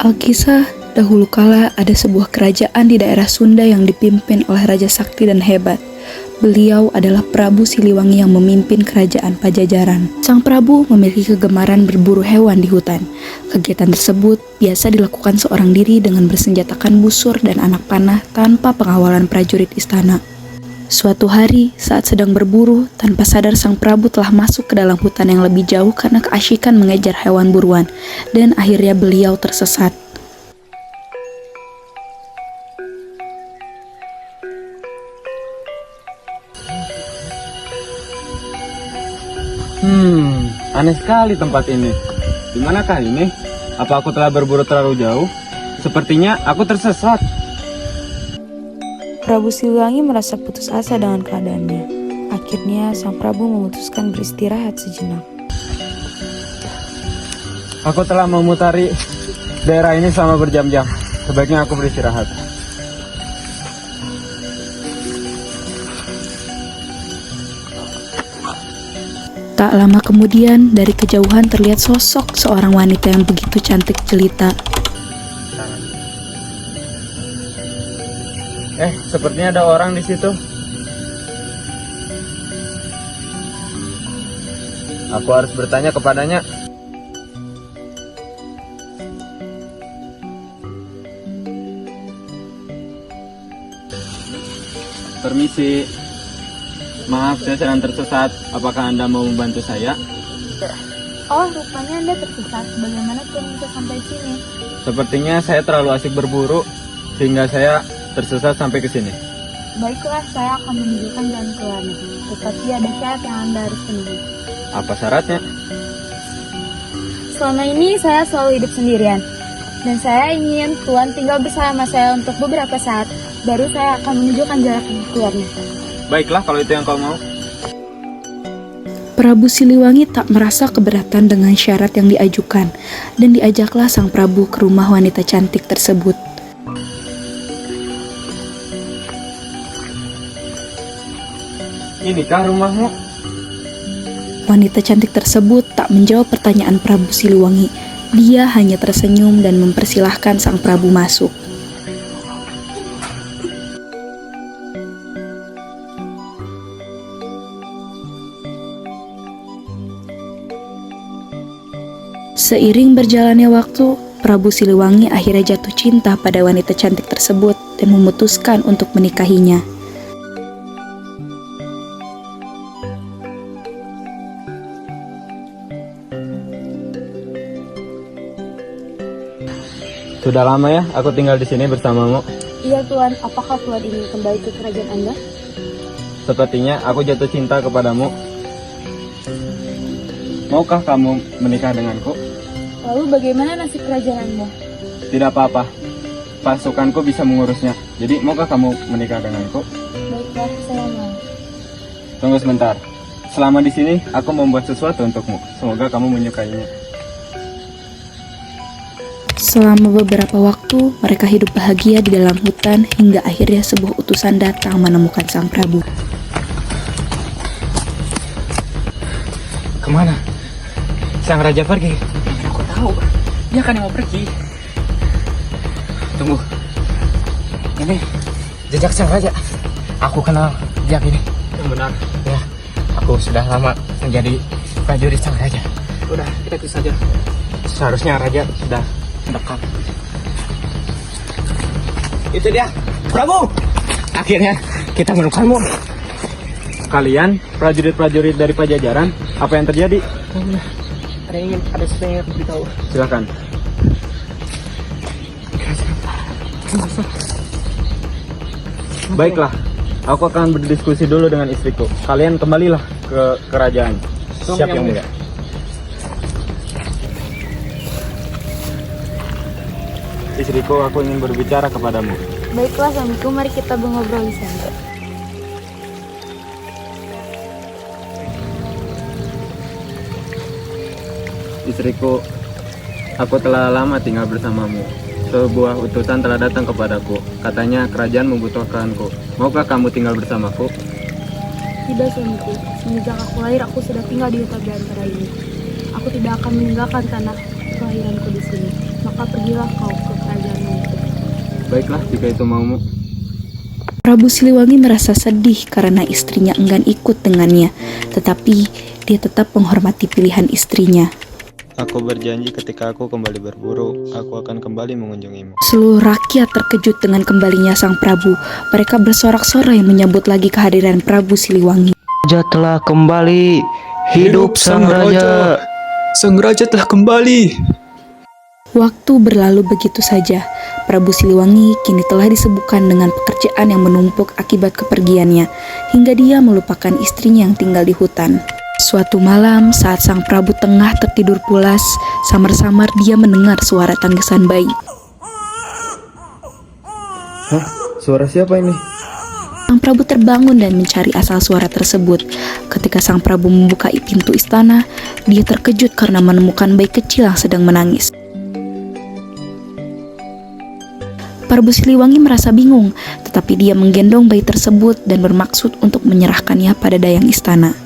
Alkisah, dahulu kala ada sebuah kerajaan di daerah Sunda yang dipimpin oleh Raja Sakti dan hebat. Beliau adalah Prabu Siliwangi yang memimpin kerajaan Pajajaran. Sang Prabu memiliki kegemaran berburu hewan di hutan. Kegiatan tersebut biasa dilakukan seorang diri dengan bersenjatakan busur dan anak panah tanpa pengawalan prajurit istana. Suatu hari, saat sedang berburu, tanpa sadar sang Prabu telah masuk ke dalam hutan yang lebih jauh karena keasyikan mengejar hewan buruan, dan akhirnya beliau tersesat. Aneh sekali tempat ini. Di manakah ini? Apa aku telah berburu terlalu jauh? Sepertinya aku tersesat. Prabu Siliwangi merasa putus asa dengan keadaannya. Akhirnya sang Prabu memutuskan beristirahat sejenak. Aku telah memutari daerah ini selama berjam-jam. Sebaiknya aku beristirahat. Tak lama kemudian, dari kejauhan terlihat sosok seorang wanita yang begitu cantik jelita. Sepertinya ada orang di situ. Aku harus bertanya kepadanya. Permisi. Maaf, saya sedang tersesat. Apakah Anda mau membantu saya? Oh, rupanya Anda tersesat. Bagaimana kita bisa sampai sini? Sepertinya saya terlalu asik berburu sehingga saya tersesat sampai ke sini. Baiklah, saya akan menunjukkan jalan keluarnya. Tetapi ada syarat yang Anda harus penuhi. Apa syaratnya? Selama ini saya selalu hidup sendirian. Dan saya ingin Tuan tinggal bersama saya untuk beberapa saat. Baru saya akan menunjukkan jalan keluarnya. Baiklah, kalau itu yang kau mau. Prabu Siliwangi tak merasa keberatan dengan syarat yang diajukan, dan diajaklah sang Prabu ke rumah wanita cantik tersebut. Inikah rumahmu? Wanita cantik tersebut tak menjawab pertanyaan Prabu Siliwangi. Dia hanya tersenyum dan mempersilahkan sang Prabu masuk. Seiring berjalannya waktu, Prabu Siliwangi akhirnya jatuh cinta pada wanita cantik tersebut dan memutuskan untuk menikahinya. Sudah lama ya aku tinggal di sini bersamamu. Iya Tuan, apakah Tuan ingin kembali ke kerajaan Anda? Sepertinya aku jatuh cinta kepadamu. Maukah kamu menikah denganku? Lalu bagaimana nasib kerajaan Anda? Tidak apa-apa. Pasukanku bisa mengurusnya. Jadi maukah kamu menikah denganku? Baiklah, saya mau. Tunggu sebentar. Selama di sini aku membuat sesuatu untukmu. Semoga kamu menyukainya. Selama beberapa waktu, mereka hidup bahagia di dalam hutan hingga akhirnya sebuah utusan datang menemukan sang Prabu. Kemana? Sang raja pergi. Aku tahu. Dia kan yang mau pergi. Tunggu. Ini jejak sang raja. Aku kenal jejak ini. Yang benar. Ya. Aku sudah lama menjadi prajurit sang raja. Udah, kita ikut saja. Seharusnya raja sudah dekat. Itu dia, Prabu. Akhirnya kita menemukanmu. Kalian prajurit-prajurit dari Pajajaran, apa yang terjadi? Ada sesuatu yang ingin beritahu. Silakan. Baiklah, aku akan berdiskusi dulu dengan istriku. Kalian kembalilah ke kerajaan. Siap yang mulia. Istriku, aku ingin berbicara kepadamu. Baiklah suamiku, mari kita mengobrol di sana. Istriku, aku telah lama tinggal bersamamu. Sebuah utusan telah datang kepadaku. Katanya kerajaan membutuhkanku. Maukah kamu tinggal bersamaku? Tidak suamiku, semenjak aku lahir aku sudah tinggal di hutan belantara ini. Aku tidak akan meninggalkan tanah kelahiranku di sini. Maka pergilah kau ke kerajaanmu itu. Baiklah, jika itu maumu. Prabu Siliwangi merasa sedih karena istrinya enggan ikut dengannya, tetapi dia tetap menghormati pilihan istrinya. Aku berjanji ketika aku kembali berburu, aku akan kembali mengunjungimu. Seluruh rakyat terkejut dengan kembalinya sang Prabu. Mereka bersorak-sorai menyambut lagi kehadiran Prabu Siliwangi. Raja telah kembali. Hidup sang raja. Sang raja telah kembali. Waktu berlalu begitu saja. Prabu Siliwangi kini telah disibukkan dengan pekerjaan yang menumpuk akibat kepergiannya, hingga dia melupakan istrinya yang tinggal di hutan. Suatu malam saat sang Prabu tengah tertidur pulas, samar-samar dia mendengar suara tangisan bayi. Hah? Suara siapa ini? Sang Prabu terbangun dan mencari asal suara tersebut. Ketika sang Prabu membuka pintu istana, dia terkejut karena menemukan bayi kecil yang sedang menangis. Prabu Siliwangi merasa bingung, tetapi dia menggendong bayi tersebut dan bermaksud untuk menyerahkannya pada dayang istana.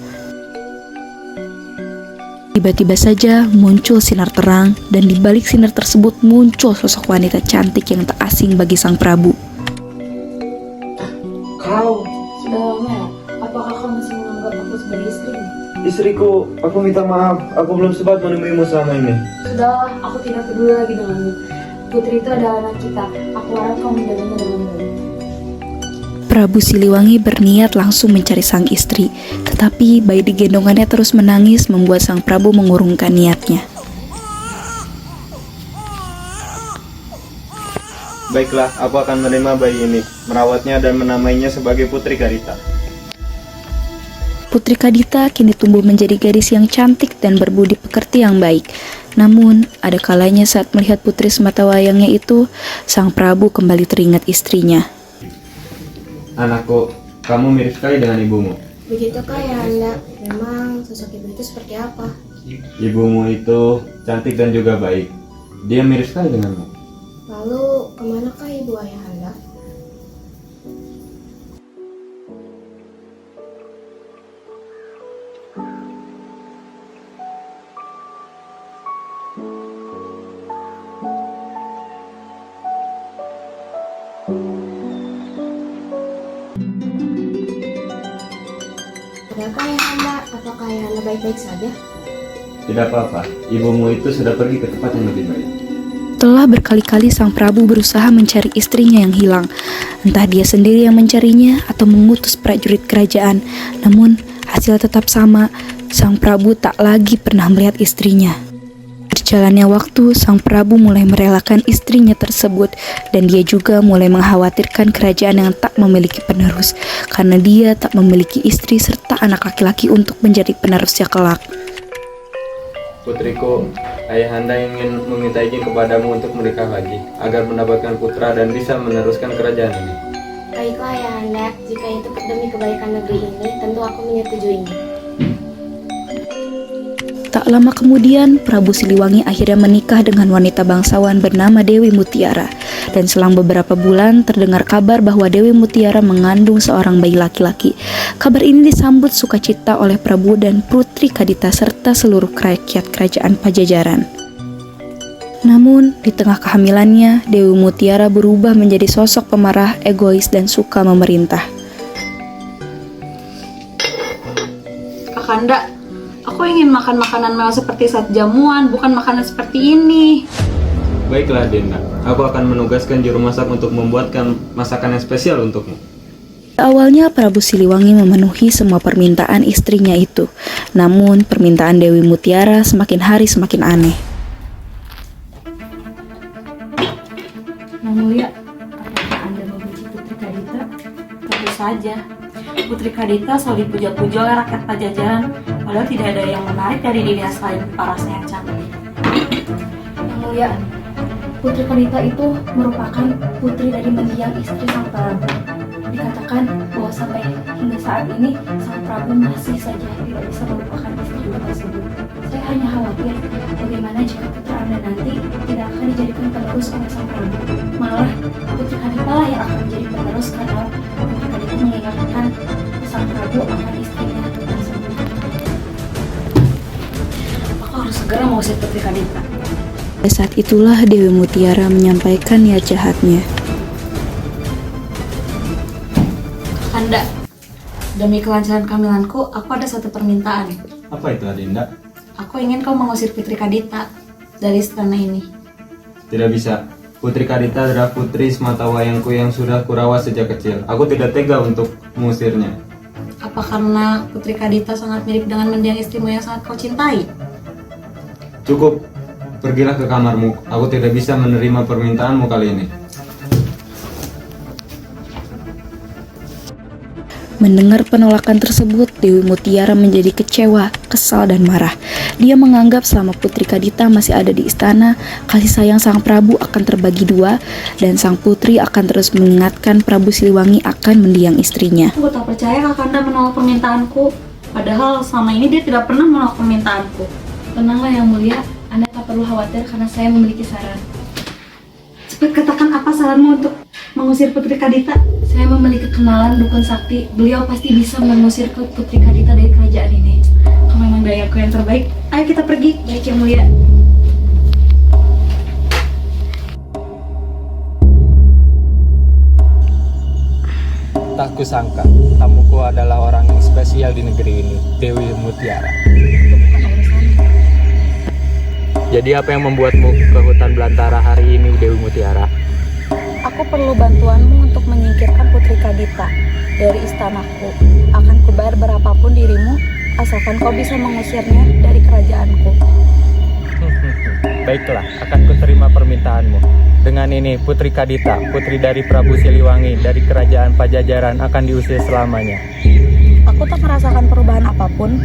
Tiba-tiba saja muncul sinar terang, dan di balik sinar tersebut muncul sosok wanita cantik yang tak asing bagi sang Prabu. Kau, Sudah lama ya? Apakah kau masih menganggap aku sebagai istri? Istriku, aku minta maaf. Aku belum sempat menemuimu selama ini. Sudahlah, aku tidak peduli lagi denganmu. Putri itu adalah anak kita. Aku harap kau menjaganya dengan baik. Prabu Siliwangi berniat langsung mencari sang istri, tetapi bayi digendongannya terus menangis membuat sang Prabu mengurungkan niatnya. Baiklah, aku akan menerima bayi ini, merawatnya dan menamainya sebagai Putri Kadita. Putri Kadita kini tumbuh menjadi gadis yang cantik dan berbudi pekerti yang baik. Namun, ada kalanya saat melihat putri sematawayangnya itu, sang Prabu kembali teringat istrinya. Anakku, kamu mirip sekali dengan ibumu. Begitukah ya Anda? Memang sosok ibu itu seperti apa? Ibumu itu cantik dan juga baik. Dia mirip sekali denganmu. Lalu kemanakah ibu ayah Anda? Adakah ayah Anda? Apakah ayah Anda baik-baik saja? Tidak apa-apa, ibumu itu sudah pergi ke tempat yang lebih baik. Telah berkali-kali sang Prabu berusaha mencari istrinya yang hilang. Entah dia sendiri yang mencarinya atau mengutus prajurit kerajaan. Namun hasil tetap sama, sang Prabu tak lagi pernah melihat istrinya. Berjalannya waktu, sang Prabu mulai merelakan istrinya tersebut, dan dia juga mulai mengkhawatirkan kerajaan yang tak memiliki penerus, karena dia tak memiliki istri serta anak laki-laki untuk menjadi penerusnya kelak. Putriku, ayah anda ingin meminta izin kepadamu untuk menikah lagi, agar mendapatkan putra dan bisa meneruskan kerajaan ini. Baiklah ayah Anda, jika itu demi kebaikan negeri ini, tentu aku menyetujuinya. Tak lama kemudian, Prabu Siliwangi akhirnya menikah dengan wanita bangsawan bernama Dewi Mutiara. Dan selang beberapa bulan terdengar kabar bahwa Dewi Mutiara mengandung seorang bayi laki-laki. Kabar ini disambut sukacita oleh Prabu dan Putri Kadita serta seluruh rakyat kerajaan Pajajaran. Namun, di tengah kehamilannya, Dewi Mutiara berubah menjadi sosok pemarah, egois, dan suka memerintah. Kakanda, aku ingin makan makanan mewah seperti saat jamuan, bukan makanan seperti ini. Baiklah Dinda, aku akan menugaskan juru masak untuk membuatkan masakan yang spesial untukmu. Awalnya Prabu Siliwangi memenuhi semua permintaan istrinya itu. Namun permintaan Dewi Mutiara semakin hari semakin aneh. Yang mulia, apakah Anda membenci Putri Kadita? Tentu saja. Putri Kadita selalu dipuja-puja oleh rakyat Pajajaran, padahal tidak ada yang menarik dari dirinya selain parasnya yang cantik. Yang mulia, Putri Kadita itu merupakan putri dari mendiang istri sang Prabu. dikatakan bahwa sampai hingga saat ini sang Prabu masih saja tidak bisa melupakan peristiwa tersebut. Saya hanya khawatir bagaimana jika putra Anda nanti tidak akan dijadikan penerus oleh sang Prabu. Malah putri Kadita lah yang akan menjadi penerus karena putri Kadita mengingatkan sang Prabu akan istrinya tersebut. Aku harus segera mengusir putri Kadita. Pada saat itulah Dewi Mutiara menyampaikan niat jahatnya. Anda, demi kelancaran kehamilanku, aku ada satu permintaan. Apa itu Adinda? Aku ingin kau mengusir Putri Kadita dari istana ini. Tidak bisa. Putri Kadita adalah putri semata wayangku yang sudah kurawat sejak kecil. Aku tidak tega untuk mengusirnya. Apa karena Putri Kadita sangat mirip dengan mendiang istrimu yang sangat kau cintai? Cukup. Pergilah ke kamarmu. Aku tidak bisa menerima permintaanmu kali ini. Mendengar penolakan tersebut, Dewi Mutiara menjadi kecewa, kesal, dan marah. Dia menganggap selama Putri Kadita masih ada di istana, kasih sayang sang Prabu akan terbagi dua, dan sang putri akan terus mengingatkan Prabu Siliwangi akan mendiang istrinya. Aku tak percaya Kakanda menolak permintaanku. Padahal selama ini dia tidak pernah menolak permintaanku. Tenanglah Yang Mulia, Anda tak perlu khawatir karena saya memiliki saran. Cepat katakan apa saranmu untuk mengusir Putri Kadita? Saya memiliki kenalan dukun sakti. Beliau pasti bisa mengusir Putri Kadita dari kerajaan ini. Kau memang dayaku yang terbaik. Ayo kita pergi. Baik Yang Mulia. Tak kusangka, tamuku adalah orang yang spesial di negeri ini, Dewi Mutiara. Jadi apa yang membuatmu ke hutan belantara hari ini, Dewi Mutiara? Aku perlu bantuanmu untuk menyingkirkan Putri Kadita dari istanaku. Akan kubayar berapapun dirimu, asalkan kau bisa mengusirnya dari kerajaanku. Baiklah, akan kuterima permintaanmu. Dengan ini, Putri Kadita, putri dari Prabu Siliwangi dari kerajaan Pajajaran akan diusir selamanya. Aku tak merasakan perubahan apapun.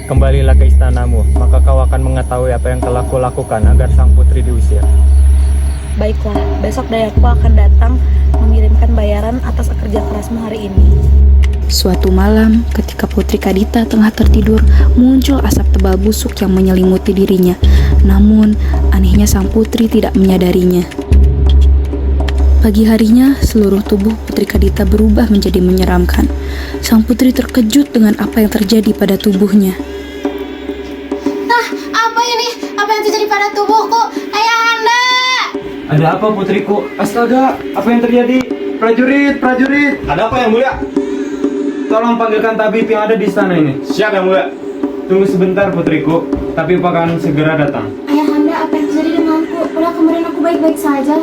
Kembalilah ke istanamu, maka kau akan mengetahui apa yang telah kulakukan agar sang putri diusir. Baiklah, besok dayaku akan datang mengirimkan bayaran atas kerja kerasmu hari ini. Suatu malam, ketika Putri Kadita tengah tertidur, muncul asap tebal busuk yang menyelimuti dirinya. Namun, anehnya sang putri tidak menyadarinya. Pagi harinya, seluruh tubuh Putri Kadita berubah menjadi menyeramkan. Sang putri terkejut dengan apa yang terjadi pada tubuhnya. Apa ini? Apa yang terjadi pada tubuhku? Ayahanda! Ada apa putriku? Astaga, apa yang terjadi? Prajurit, prajurit! Ada apa Yang Mulia? Tolong panggilkan tabib yang ada di istana ini. Siap Yang Mulia. Tunggu sebentar putriku, tabib akan segera datang. Ayahanda, apa yang terjadi denganku? Padahal kemarin aku baik-baik saja.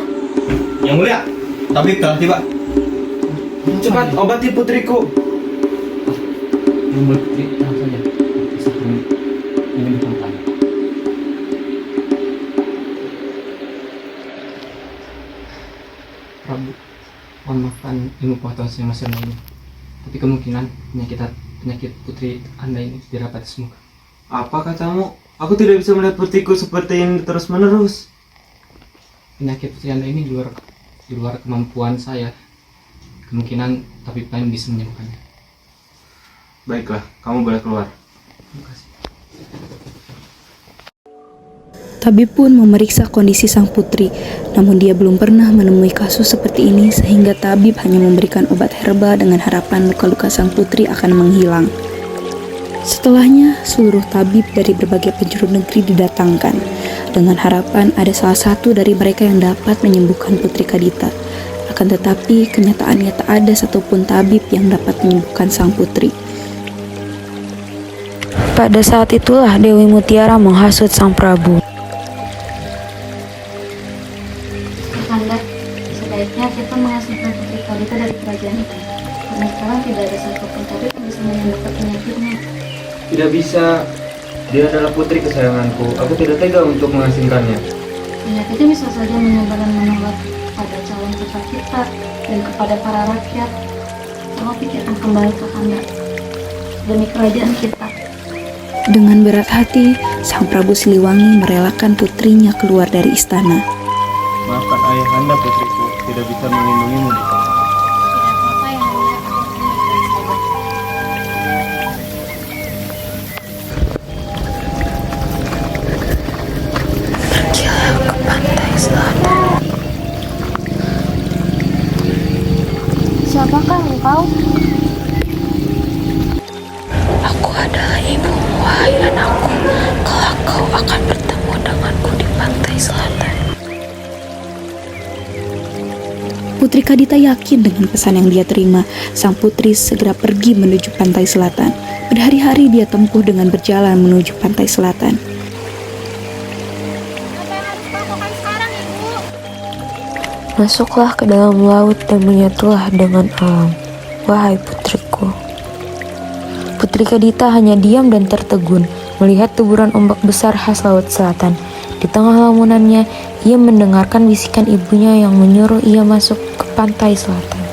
Yang Mulia, tabib telah tiba. Cepat obati putriku. Putri, tenang saja. Ini bukan tanya. Prabu, mohon maafkan ilmu pengetahuan saya masih lemah. Tapi kemungkinan penyakit putri Anda ini tidak dapat disembuhkan. Apa katamu? Aku tidak bisa melihat putriku seperti ini terus menerus. Penyakit putri Anda ini di luar kemampuan saya. Kemungkinan tabib lain bisa menyembuhkannya. Baiklah, kamu boleh keluar. Terima kasih. Tabib pun memeriksa kondisi sang putri, namun dia belum pernah menemui kasus seperti ini sehingga tabib hanya memberikan obat herbal dengan harapan luka-luka sang putri akan menghilang. Setelahnya, seluruh tabib dari berbagai penjuru negeri didatangkan dengan harapan ada salah satu dari mereka yang dapat menyembuhkan Putri Kadita. Akan tetapi, kenyataannya tak ada satupun tabib yang dapat menyembuhkan sang putri. Pada saat itulah Dewi Mutiara menghasut sang Prabu. Kakanda, sebaiknya kita mengasingkan Putri Kadita dari kerajaan itu. Karena sekarang tidak ada satupun tabib yang bisa menyembuhkan penyakitnya. Tidak bisa. Dia adalah putri kesayanganku. Aku tidak tega untuk mengasingkannya. Penyakitnya bisa saja menyebar dan menular pada calon putra kita dan kepada para rakyat. Tolong pikirkan kembali Kakanda demi kerajaan kita. Dengan berat hati, sang Prabu Siliwangi merelakan putrinya keluar dari istana. Maafkan ayahanda putriku, tidak bisa melindungimu di sana. Tidak apa-apa adalah ibumu, wahai anakku. Kelak kau akan bertemu denganku di pantai selatan. Putri Kadita yakin dengan pesan yang dia terima. Sang putri segera pergi menuju pantai selatan. Berhari-hari dia tempuh dengan berjalan menuju pantai selatan. Masuklah ke dalam laut dan menyatulah dengan alam, wahai putriku. Putri Kadita hanya diam dan tertegun melihat teguran ombak besar khas laut selatan. Di tengah lamunannya, ia mendengarkan bisikan ibunya yang menyuruh ia masuk ke pantai selatan.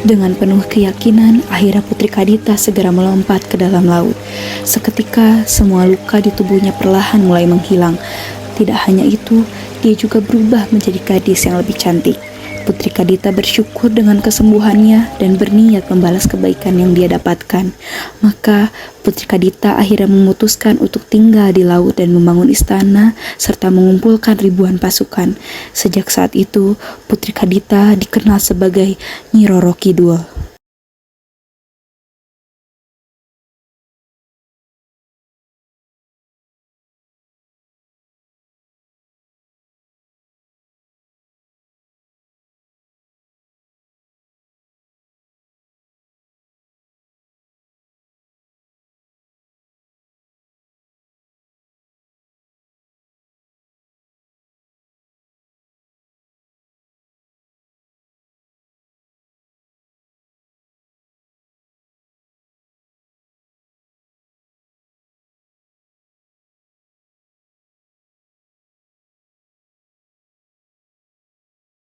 Dengan penuh keyakinan, akhirnya Putri Kadita segera melompat ke dalam laut. Seketika, semua luka di tubuhnya perlahan mulai menghilang. Tidak hanya itu, dia juga berubah menjadi gadis yang lebih cantik. Putri Kadita bersyukur dengan kesembuhannya dan berniat membalas kebaikan yang dia dapatkan. Maka Putri Kadita akhirnya memutuskan untuk tinggal di laut dan membangun istana serta mengumpulkan ribuan pasukan. Sejak saat itu, Putri Kadita dikenal sebagai Nyi Roro Kidul.